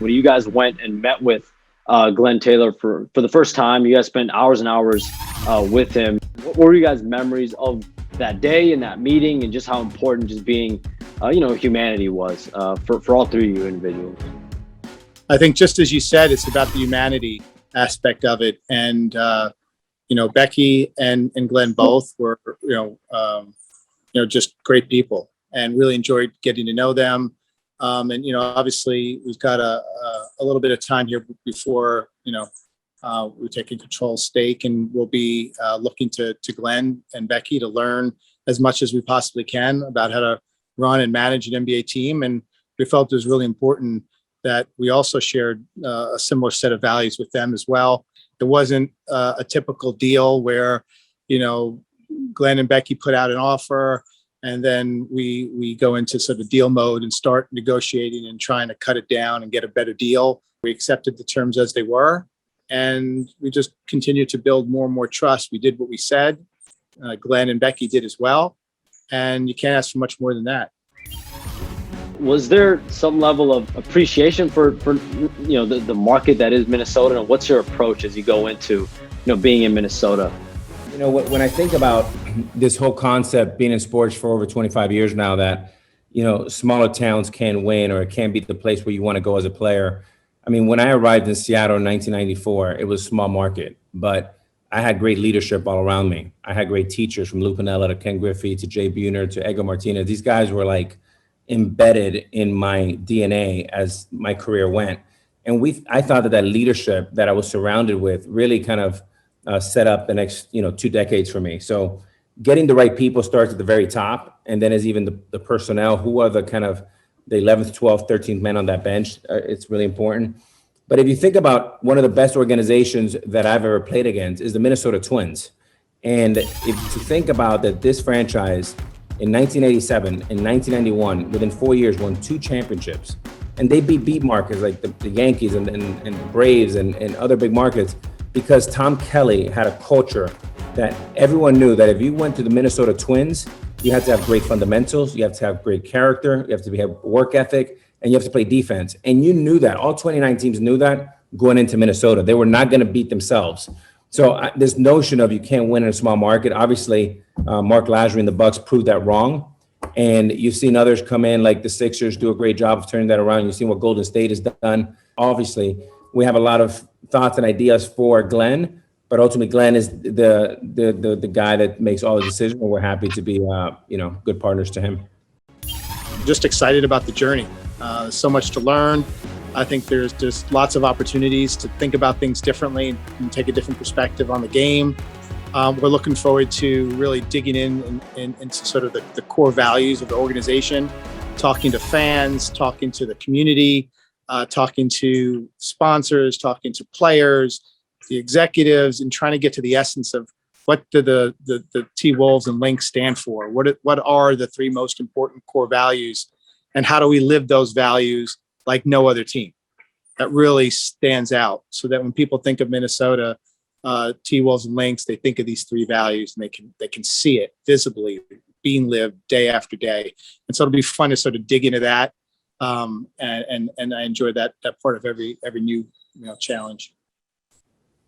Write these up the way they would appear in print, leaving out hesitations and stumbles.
when you guys went and met with Glenn Taylor for the first time. You guys spent hours and hours with him. What were you guys' memories of that day and that meeting, and just how important just being, humanity was for all three of you individuals? I think just as you said, it's about the humanity aspect of it. And, Becky and Glenn both were, just great people, and really enjoyed getting to know them. Obviously we've got a little bit of time here before, we're taking control stake, and we'll be looking to Glenn and Becky to learn as much as we possibly can about how to run and manage an NBA team. And we felt it was really important that we also shared a similar set of values with them as well. It wasn't a typical deal where, Glenn and Becky put out an offer, and then we go into sort of deal mode and start negotiating and trying to cut it down and get a better deal. We accepted the terms as they were, and we just continued to build more and more trust. We did what we said. Glenn and Becky did as well, and you can't ask for much more than that. Was there some level of appreciation for the market that is Minnesota, and what's your approach as you go into being in Minnesota? When I think about this whole concept, being in sports for over 25 years now, that smaller towns can win, or it can be the place where you want to go as a player. I mean, when I arrived in Seattle in 1994, it was a small market, but I had great leadership all around me. I had great teachers, from Lou Piniella to Ken Griffey to Jay Buhner to Edgar Martinez. These guys were like embedded in my DNA as my career went. And I thought that leadership that I was surrounded with really kind of set up the next 2 decades for me. So getting the right people starts at the very top, and then as even the personnel, who are the kind of the 11th, 12th, 13th men on that bench, it's really important. But if you think about one of the best organizations that I've ever played against is the Minnesota Twins. And if to think about that, this franchise in 1987 and 1991, within 4 years, won 2 championships. And they beat markets like the Yankees and the Braves and other big markets, because Tom Kelly had a culture that everyone knew that if you went to the Minnesota Twins, you have to have great fundamentals, you have to have great character, you have to have work ethic, and you have to play defense. And you knew that. All 29 teams knew that going into Minnesota. They were not going to beat themselves. So this notion of you can't win in a small market, obviously, Mark Lasry and the Bucks proved that wrong. And you've seen others come in, like the Sixers, do a great job of turning that around. You've seen what Golden State has done. Obviously, we have a lot of thoughts and ideas for Glenn, but ultimately Glenn is the guy that makes all the decisions, and we're happy to be good partners to him. Just excited about the journey. So much to learn. I think there's just lots of opportunities to think about things differently and take a different perspective on the game. We're looking forward to really digging into sort of the core values of the organization, talking to fans, talking to the community, talking to sponsors, talking to players, the executives, and trying to get to the essence of what do the T-Wolves and Lynx stand for? What are the 3 most important core values, and how do we live those values like no other team? That really stands out, so that when people think of Minnesota, T-Wolves and Lynx, they think of these 3 values, and they can see it visibly being lived day after day. And so it'll be fun to sort of dig into that. And I enjoy that part of every new challenge.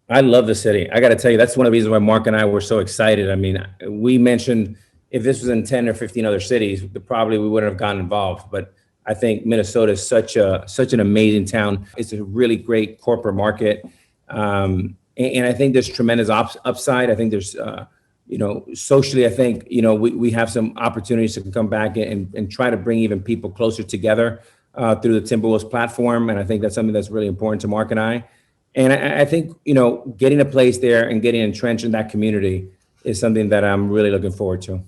I love the city. I got to tell you, that's one of the reasons why Mark and I were so excited. I mean, we mentioned if this was in 10 or 15 other cities, probably we wouldn't have gotten involved. But I think Minnesota is such an amazing town. It's a really great corporate market. And I think there's tremendous upside. I think there's, socially, I think, we have some opportunities to come back and try to bring even people closer together through the Timberwolves platform. And I think that's something that's really important to Mark and I. And I think, getting a place there and getting entrenched in that community is something that I'm really looking forward to.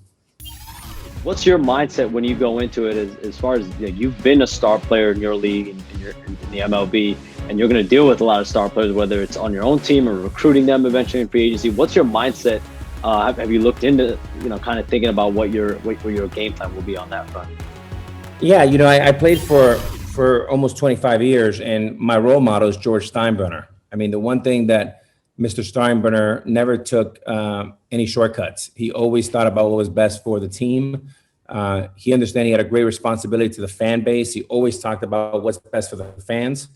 What's your mindset when you go into it as far as you've been a star player in your league in the MLB, and you're going to deal with a lot of star players, whether it's on your own team or recruiting them eventually in free agency? What's your mindset? Have you looked into, kind of thinking about what your game plan will be on that front? Yeah, I played for almost 25 years, and my role model is George Steinbrenner. I mean, the one thing that Mr. Steinbrenner never took any shortcuts. He always thought about what was best for the team. He understood he had a great responsibility to the fan base. He always talked about what's best for the fans.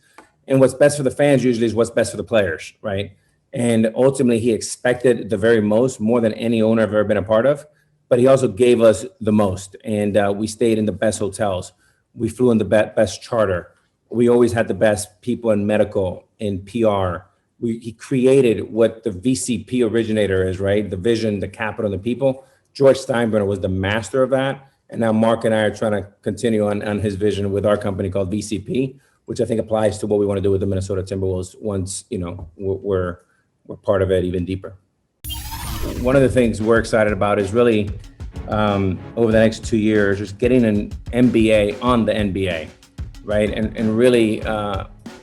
And what's best for the fans usually is what's best for the players, right? And ultimately, he expected the very most, more than any owner I've ever been a part of. But he also gave us the most. And we stayed in the best hotels. We flew in the best charter. We always had the best people in medical, in PR. He created what the VCP originator is, right? The vision, the capital, the people. George Steinbrenner was the master of that. And now Mark and I are trying to continue on his vision with our company called VCP, which I think applies to what we want to do with the Minnesota Timberwolves once, we're part of it even deeper. One of the things we're excited about is really over the next 2 years, just getting an MBA on the NBA, right? And really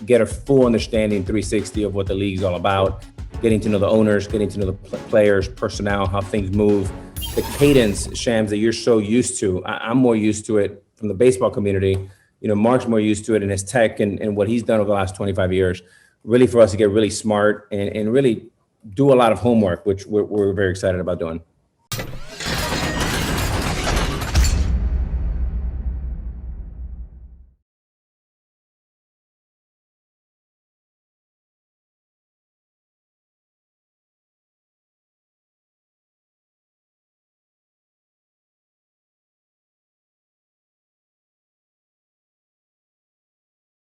get a full understanding 360 of what the league's all about, getting to know the owners, getting to know the players, personnel, how things move, the cadence, Shams, that you're so used to. I'm more used to it from the baseball community. Mark's more used to it in his tech and what he's done over the last 25 years, really for us to get really smart and really do a lot of homework, which we're very excited about doing.